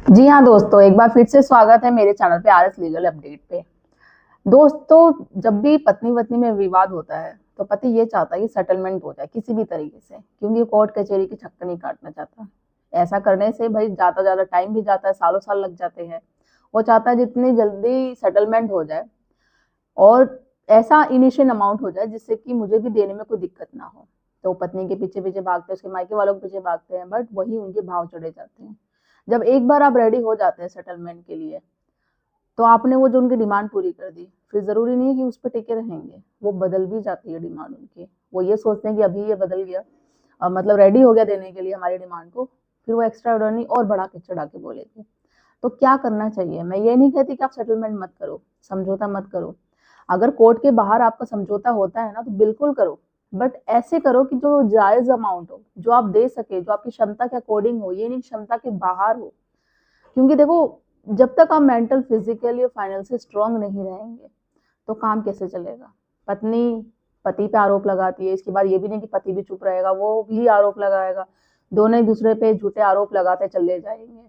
जी हाँ दोस्तों, एक बार फिर से स्वागत है मेरे चैनल पे आरएस लीगल अपडेट पे। दोस्तों, जब भी पत्नी पत्नी में विवाद होता है तो पति ये चाहता है कि सेटलमेंट हो जाए किसी भी तरीके से, क्योंकि कोर्ट कचहरी के चक्कर नहीं काटना चाहता। ऐसा करने से भाई ज्यादा ज्यादा टाइम भी जाता है, सालों साल लग जाते हैं। वो चाहता है जितनी जल्दी सेटलमेंट हो जाए और ऐसा इनिशियल अमाउंट हो जाए जिससे कि मुझे भी देने में कोई दिक्कत ना हो। तो पत्नी के पीछे पीछे भागते हैं, उसके मायके वालों के पीछे भागते हैं, बट वही उनके भाव चढ़े जाते हैं। जब एक बार आप रेडी हो जाते हैं सेटलमेंट के लिए, तो आपने वो जो उनकी डिमांड पूरी कर दी, फिर जरूरी नहीं है कि उस पर टिके रहेंगे। वो बदल भी जाती है डिमांड उनकी। वो ये सोचते हैं कि अभी ये बदल गया, मतलब रेडी हो गया देने के लिए हमारी डिमांड को, फिर वो एक्स्ट्रा ऑर्डर और बढ़ा के चढ़ा के बोलेंगे। तो क्या करना चाहिए? मैं ये नहीं कहती कि आप सेटलमेंट मत करो, समझौता मत करो। अगर कोर्ट के बाहर आपका समझौता होता है ना, तो बिल्कुल करो, बट ऐसे करो कि जो जायज अमाउंट हो, जो आप दे सके, जो आपकी क्षमता के अकॉर्डिंग हो, ये नहीं क्षमता के बाहर हो। क्योंकि देखो, जब तक आप मेंटल फिजिकली और फाइनेंशियली स्ट्रांग नहीं रहेंगे तो काम कैसे चलेगा? पत्नी पति पे आरोप लगाती है, इसके बाद ये भी नहीं कि पति भी चुप रहेगा, वो भी आरोप लगाएगा। दोनों एक दूसरे पे झूठे आरोप लगाते चले जाएंगे।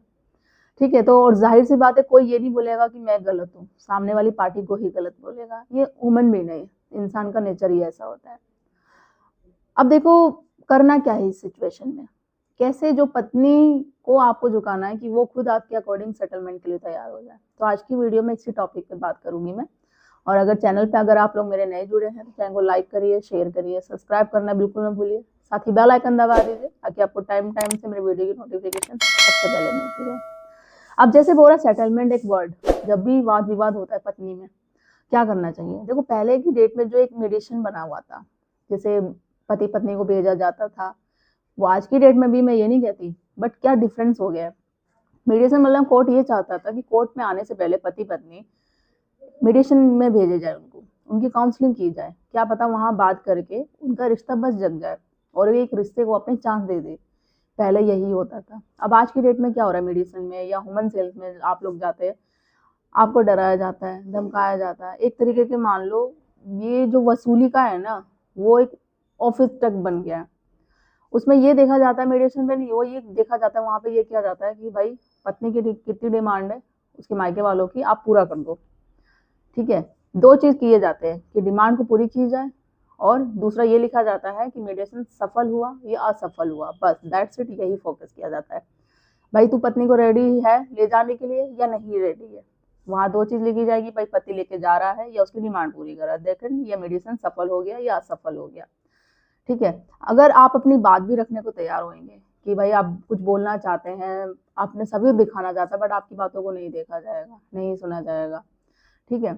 ठीक है, तो और जाहिर सी बात है, कोई ये नहीं बोलेगा कि मैं गलत हूँ, सामने वाली पार्टी को ही गलत बोलेगा। ये ह्यूमन भी नहीं, इंसान का नेचर ही ऐसा होता है। अब देखो, करना क्या है इस सिचुएशन में? कैसे जो पत्नी को आपको झुकाना है कि वो खुद आपके अकॉर्डिंग सेटलमेंट के लिए तैयार हो जाए। तो आज की वीडियो में इसी टॉपिक पे बात करूंगी मैं। और अगर चैनल पे अगर आप लोग मेरे नए जुड़े हैं तो चैनल को लाइक करिए, शेयर करिए, सब्सक्राइब करना बिल्कुल ना भूलिए। साथ ही बेल आइकन दबा दीजिए ताकि आपको टाइम टाइम से मेरे वीडियो की नोटिफिकेशन सबसे पहले मिलती रहे। अब जैसे बोला सेटलमेंट एक वर्ड, जब भी वाद विवाद होता है पत्नी में, क्या करना चाहिए? देखो, पहले की डेट में जो एक मेडिएशन बना हुआ था, जैसे पति पत्नी को भेजा जाता था, वो आज की डेट में भी मैं ये नहीं कहती, बट क्या डिफरेंस हो गया है। मीडिएशन मतलब कोर्ट ये चाहता था कि कोर्ट में आने से पहले पति पत्नी मीडिएशन में भेजे जाए, उनको उनकी काउंसलिंग की जाए। क्या पता वहां बात करके उनका रिश्ता बस जग जाए और वे एक रिश्ते को अपने चांस दे दे। पहले यही होता था। अब आज की डेट में क्या हो रहा है, मेडिसिन में या ह्यूमन सेल्स में आप लोग जाते हैं, आपको डराया जाता है, धमकाया जाता है। एक तरीके के मान लो, ये जो वसूली का है ना, वो एक ऑफिस तक बन गया है। उसमें ये देखा जाता है, मेडिसिन में नहीं, वो ये देखा जाता है वहां पे, ये किया जाता है कि भाई पत्नी की कितनी डिमांड है, उसके मायके वालों की आप पूरा कर दो। ठीक है, दो चीज किए जाते हैं कि डिमांड को पूरी की जाए, और दूसरा ये लिखा जाता है कि मेडिसिन सफल हुआ या असफल हुआ, बस दैट्स इट, यही फोकस किया जाता है। भाई तू पत्नी को रेडी है ले जाने के लिए या नहीं रेडी है? वहां दो चीज लिखी जाएगी, भाई पति लेके जा रहा है या उसकी डिमांड पूरी कर रहा है, देखें ये मेडिसिन सफल हो गया या असफल हो गया। ठीक है, अगर आप अपनी बात भी रखने को तैयार होंगे कि भाई आप कुछ बोलना चाहते हैं, आपने सभी दिखाना चाहता है, बट आपकी बातों को नहीं देखा जाएगा, नहीं सुना जाएगा। ठीक है,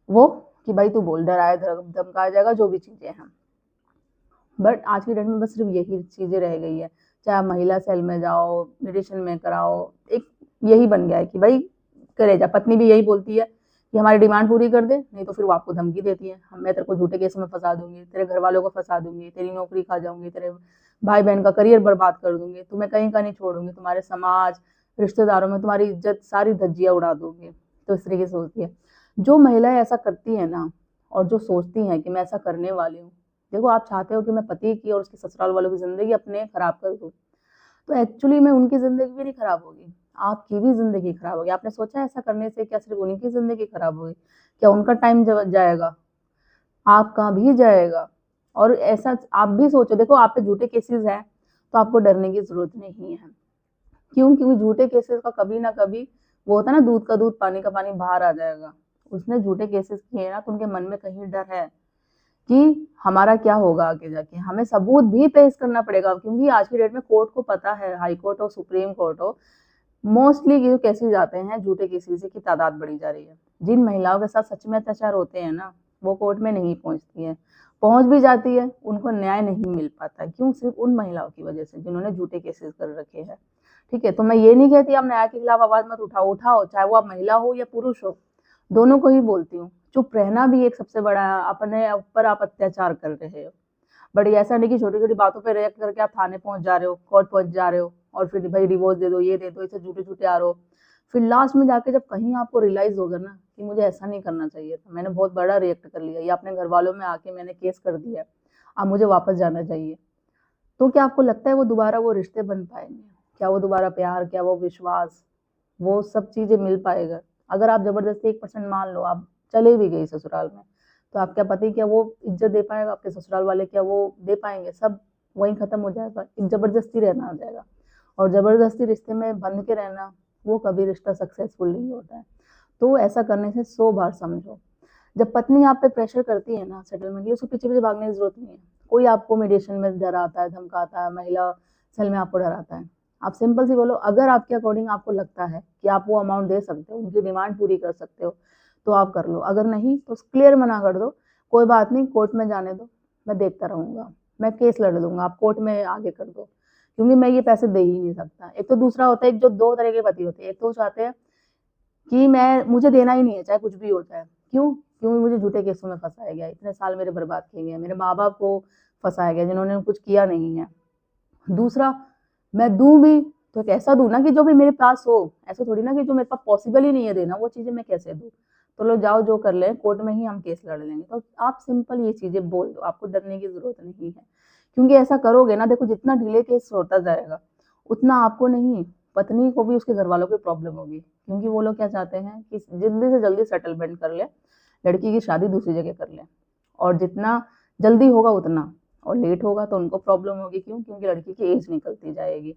वो कि भाई तू बोल, डराया धमकाया जाएगा, जो भी चीजें हैं। बट आज की डेट में बस सिर्फ यही चीजें रह गई है। चाहे आप महिला सेल में जाओ, मेडिसिन में कराओ, एक यही बन गया है कि भाई करे जा। पत्नी भी यही बोलती है कि हमारी डिमांड पूरी कर दे, नहीं तो फिर वो आपको धमकी देती है, मैं तेरे को झूठे केस में फंसा दूंगी, तेरे घर वालों को फंसा दूंगी, तेरी नौकरी खा जाऊंगी, तेरे भाई बहन का करियर बर्बाद कर दूंगी, तुम्हें कहीं का नहीं छोड़ूंगी, तुम्हारे समाज रिश्तेदारों में तुम्हारी इज्जत सारी धज्जियां उड़ा दूंगी। तो इस तरीके से सोचती है। जो महिलाएं ऐसा करती है ना, और जो सोचती हैं कि मैं ऐसा करने वाली हूँ, देखो आप चाहते हो कि मैं पति की और उसके ससुराल वालों की जिंदगी अपने खराब कर दूं, तो एक्चुअली में उनकी जिंदगी भी नहीं खराब होगी, आपकी भी जिंदगी खराब होगी। आपने सोचा ऐसा करने से क्या सिर्फ उनकी जिंदगी खराब होगी? क्या उनका टाइम जाएगा? आपका भी जाएगा। और ऐसा आप भी सोचो, देखो आप पे झूठे केसेस हैं तो आपको डरने की जरूरत नहीं है। क्यों? क्योंकि झूठे केसेस का कभी ना कभी, वो होता है ना, दूध का दूध पानी का पानी, बाहर आ जाएगा। उसने झूठे केसेस किए ना, तो उनके मन में कहीं डर है कि हमारा क्या होगा आगे जाके, हमें सबूत भी पेश करना पड़ेगा। क्योंकि आज की डेट में कोर्ट को पता है, हाई कोर्ट हो सुप्रीम कोर्ट हो, मोस्टली जो केसेस आते हैं झूठे केसेस की तादाद बढ़ी जा रही है। जिन महिलाओं के साथ सच में अत्याचार होते हैं ना, वो कोर्ट में नहीं पहुंचती है, पहुंच भी जाती है, उनको न्याय नहीं मिल पाता। क्यों? सिर्फ उन महिलाओं की वजह से जिन्होंने झूठे केसेस कर रखे हैं। ठीक है, तो मैं ये नहीं कहती आप न्याय के खिलाफ आवाज मत उठाओ, उठाओ, चाहे वो आप महिला हो या पुरुष हो, दोनों को ही बोलती हूँ। चुप रहना भी एक सबसे बड़ा, अपने ऊपर आप अत्याचार कर रहे हो। बट ऐसा नहीं कि छोटी छोटी बातों पे रिएक्ट करके आप थाने पहुंच जा रहे हो, कोर्ट पहुंच जा रहे हो, और फिर भाई डिवोर्स दे दो, ये दे दो, इसे झूठे झूठे आरोप। फिर लास्ट में जाके जब कहीं आपको रियलाइज होगा ना कि मुझे ऐसा नहीं करना चाहिए था, मैंने बहुत बड़ा रिएक्ट कर लिया, या अपने घर वालों में आके मैंने केस कर दिया, अब मुझे वापस जाना चाहिए, तो क्या आपको लगता है वो दोबारा वो रिश्ते बन पाएंगे? क्या वो दोबारा प्यार, क्या वो विश्वास? वो सब चीजें मिल पाएगा। अगर आप जबरदस्ती 1% मान लो आप चले भी गई ससुराल में, तो आपका पति क्या वो इज्जत दे पाएगा? आपके ससुराल वाले क्या वो दे पाएंगे? सब वहीं खत्म हो जाएगा, एक जबरदस्ती रहना हो जाएगा। और जबरदस्ती रिश्ते में बंध के रहना, वो कभी रिश्ता सक्सेसफुल नहीं होता है। तो ऐसा करने से 100 बार समझो। जब पत्नी आप पे प्रेशर करती है ना सेटलमेंट के लिए, उसको पीछे पीछे भागने की जरूरत नहीं है। कोई आपको मीडिएशन में डराता है, धमकाता है, महिला सेल में आपको डराता है, आप सिंपल सी बोलो, अगर आपके अकॉर्डिंग आपको लगता है कि आप वो अमाउंट दे सकते हो, उनकी डिमांड पूरी कर सकते हो, तो आप कर लो। अगर नहीं तो क्लियर मना कर दो, कोई बात नहीं, कोर्ट में जाने दो, मैं देखता रहूंगा, मैं केस लड़ दूंगा, आप कोर्ट में आगे कर दो, क्योंकि मैं ये पैसे दे ही नहीं सकता। एक तो दूसरा होता है, एक जो दो तरह के पति होते हैं, एक तो चाहते हैं कि मैं मुझे देना ही नहीं है चाहे कुछ भी हो जाए। क्यों? क्योंकि मुझे झूठे केसों में फंसाया गया, इतने साल मेरे बर्बाद किए गए, मेरे माँ बाप को फंसाया गया जिन्होंने कुछ किया नहीं है। दूसरा, मैं दूं भी तो कैसा दूं ना कि जो भी मेरे पास हो, ऐसा थोड़ी ना कि जो मेरे पास पॉसिबल ही नहीं है देना, वो चीजें मैं कैसे दूं? तो लो जाओ जो कर ले, कोर्ट में ही हम केस लड़ लेंगे। तो आप सिंपल ये चीजें बोल दो, आपको डरने की जरूरत नहीं है। क्योंकि ऐसा करोगे ना, देखो जितना डिले केस होता जाएगा उतना आपको नहीं, पत्नी को भी उसके घर वालों को प्रॉब्लम होगी। क्योंकि वो लोग क्या चाहते हैं कि जल्दी से जल्दी सेटलमेंट कर ले, लड़की की शादी दूसरी जगह कर ले, और जितना जल्दी होगा उतना, और लेट होगा तो उनको प्रॉब्लम होगी। क्यों? क्योंकि लड़की की एज निकलती जाएगी।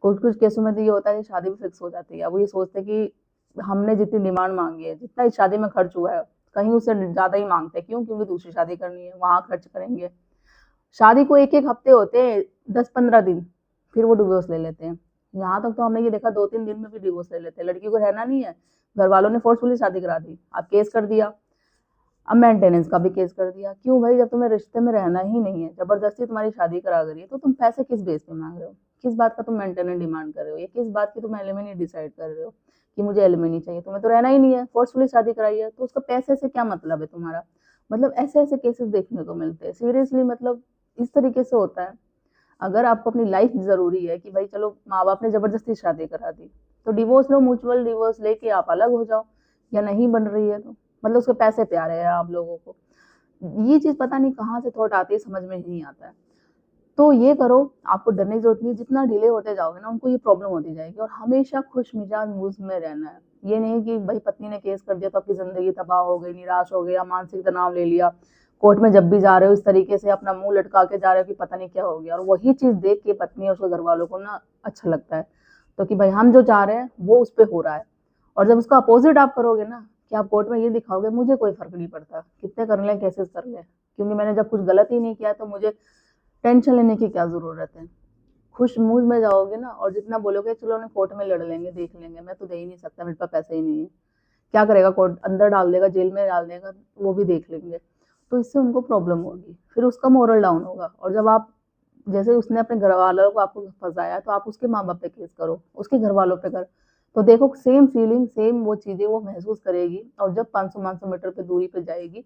कुछ कुछ केसों में तो ये होता है कि शादी भी फिक्स हो जाती है, वो ये सोचते हैं कि हमने जितनी डिमांड मांगी है, जितना इस शादी में खर्च हुआ है, कहीं उससे ज्यादा ही मांगते हैं। क्यों? क्योंकि दूसरी शादी करनी है, वहां खर्च करेंगे। शादी को एक एक हफ्ते होते हैं, 10-15 दिन, फिर वो डिवोर्स ले लेते हैं। यहाँ तक तो हमने ये देखा 2-3 दिन में भी डिवोर्स ले लेते हैं। लड़की को रहना नहीं है, घर वालों ने फोर्सफुली शादी करा दी, आप केस कर दिया, अब मेंटेनेंस का भी केस कर दिया। क्यों भाई? जब तुम्हें रिश्ते में रहना ही नहीं है, जबरदस्ती तुम्हारी शादी करा गई है, तो तुम पैसे किस बेस पे मांग रहे हो? किस बात का तुम मेंटेनेंस डिमांड कर रहे हो, या किस बात की तुम एलिमनी डिसाइड कर रहे हो कि मुझे एलिमनी चाहिए? तुम्हें तो रहना ही नहीं है, फोर्सफुली शादी कराई है, तो उसका पैसे से क्या मतलब है तुम्हारा? मतलब ऐसे ऐसे केसेस देखने को मिलते हैं सीरियसली। मतलब इस तरीके से होता है। अगर आपको अपनी लाइफ जरूरी है कि भाई चलो माँ बाप ने जबरदस्ती शादी करा दी, तो डिवोर्स लो, म्यूचुअल डिवोर्स लेके आप अलग हो जाओ। या नहीं बन रही है तो मतलब उसके पैसे प्यारे हैं आप लोगों को, ये चीज पता नहीं कहाँ से थॉट आती है, समझ में ही नहीं आता है। तो ये करो, आपको डरने की जरूरत नहीं है। जितना डिले होते जाओगे ना, उनको ये प्रॉब्लम होती जाएगी। और हमेशा खुश मिजाज मूड में रहना है। ये नहीं कि भाई पत्नी ने केस कर दिया तो आपकी जिंदगी तबाह हो गई, निराश हो गया, मानसिक तनाव ले लिया, कोर्ट में जब भी जा रहे हो इस तरीके से अपना मुंह लटका के जा रहे हो कि पता नहीं क्या हो गया। और वही चीज देख के पत्नी और उसके घर वालों को ना अच्छा लगता है, तो कि भाई हम जो चाह रहे हैं वो उस पर हो रहा है। और जब उसका अपोजिट आप करोगे ना, कि आप कोर्ट में ये दिखाओगे मुझे कोई फर्क नहीं पड़ता, कितने कर ले केसेस कर ले, क्योंकि मैंने जब कुछ गलत ही नहीं किया तो मुझे टेंशन लेने की क्या जरूरत है। खुश मूड में जाओगे ना, और जितना बोलोगे चलो ना कोर्ट में लड़ लेंगे, देख लेंगे, मैं तो दे ही नहीं सकता, मेरे पास पैसे ही नहीं है, क्या करेगा कोर्ट, अंदर डाल देगा, जेल में डाल देगा, वो भी देख लेंगे। तो इससे उनको प्रॉब्लम होगी, फिर उसका मोरल डाउन होगा। और जब आप, जैसे उसने अपने घर वालों को आपको फंसाया, तो आप उसके माँ बाप पे केस करो, उसके घर वालों पे कर, तो देखो सेम फीलिंग, सेम वो चीजें वो महसूस करेगी। और जब 500-500 मीटर पे दूरी पे जाएगी,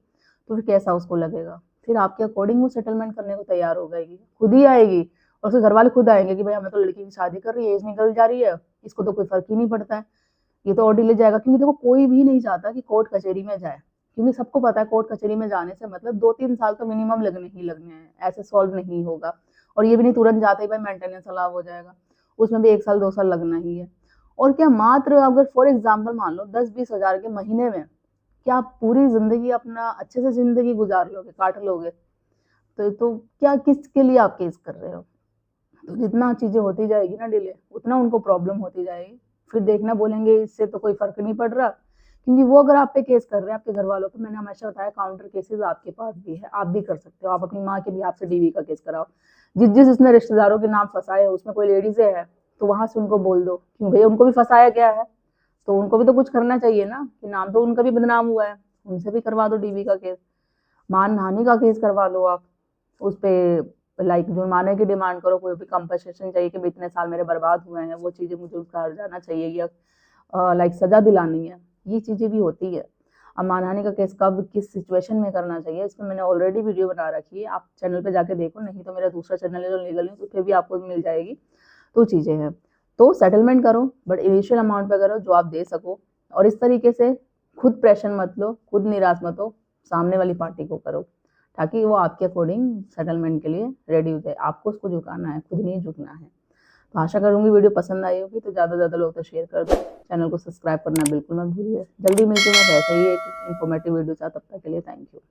तो फिर कैसा उसको लगेगा? फिर आपके अकॉर्डिंग वो सेटलमेंट करने को तैयार हो जाएगी, खुद ही आएगी। और उसके घर वाले खुद आएंगे कि भाई हमें तो लड़की की शादी कर रही है, एज निकल जा रही है, इसको तो कोई फर्क ही नहीं पड़ता है, ये तो और डिले जाएगा। क्योंकि देखो कोई भी नहीं चाहता कि कोर्ट कचहरी में जाए, क्योंकि सबको पता है कोर्ट कचहरी में जाने से मतलब 2-3 साल तो मिनिमम लगने ही लगने हैं, ऐसे सॉल्व नहीं होगा। और ये भी नहीं तुरंत जाते ही भाई मेंटेनेंस अलाव हो जाएगा, उसमें भी 1 साल 2 साल लगना ही है। और क्या मात्र अगर फॉर एग्जाम्पल मान लो 10-20 हज़ार के महीने में, क्या आप पूरी जिंदगी अपना अच्छे से जिंदगी गुजार लोगे, काट लोगे? तो क्या किसके लिए आप केस कर रहे हो? तो जितना चीजें होती जाएगी ना डिले, उतना उनको प्रॉब्लम होती जाएगी। फिर देखना बोलेंगे इससे तो कोई फर्क नहीं पड़ रहा, क्योंकि वो अगर आप पे केस कर रहे हैं आपके घर वालों पे, मैंने हमेशा बताया काउंटर केसेस आपके पास भी है, आप भी कर सकते हो। आप अपनी माँ के भी आपसे डीवी का केस कराओ, जिस जिस उसने रिश्तेदारों के नाम फंसाए उसमें कोई लेडीज है तो वहां से उनको बोल दो, क्यों भैया उनको भी फंसाया गया है, तो उनको भी तो कुछ करना चाहिए ना, कि नाम तो उनका भी बदनाम हुआ है, उनसे भी करवा दो डीवी का केस। मानहानि का केस करवा लो आप, उस पे लाइक जुर्माने की डिमांड करो, कोई भी कंपनसेशन चाहिए कि भाई इतने साल मेरे बर्बाद हुए हैं, वो चीजें मुझे उसका हर्जाना जाना चाहिए, या लाइक सजा दिलानी है, ये चीजें भी होती है। अब मानहानि का केस कब किस सिचुएशन में करना चाहिए, इसमें मैंने ऑलरेडी वीडियो बना रखी है, आप चैनल पे जाके देखो, नहीं तो मेरा दूसरा चैनल है जो लीगल न्यूज, उस पर भी आपको मिल जाएगी। तो चीजें हैं, तो सेटलमेंट करो, बट इनिशियल अमाउंट पे करो जो आप दे सको। और इस तरीके से खुद प्रेशर मत लो, खुद निराश मत हो, सामने वाली पार्टी को करो, ताकि वो आपके अकॉर्डिंग सेटलमेंट के लिए रेडी हो जाए। आपको उसको झुकाना है, खुद नहीं झुकना है। तो आशा करूंगी वीडियो पसंद आई होगी, तो ज़्यादा से ज़्यादा लोग तो शेयर कर दो। चैनल को सब्सक्राइब करना बिल्कुल मत भूलिए। जल्दी मिलती हूँ मैं ऐसे ही एक इन्फॉर्मेटिव वीडियो के साथ, तब तक के लिए थैंक यू।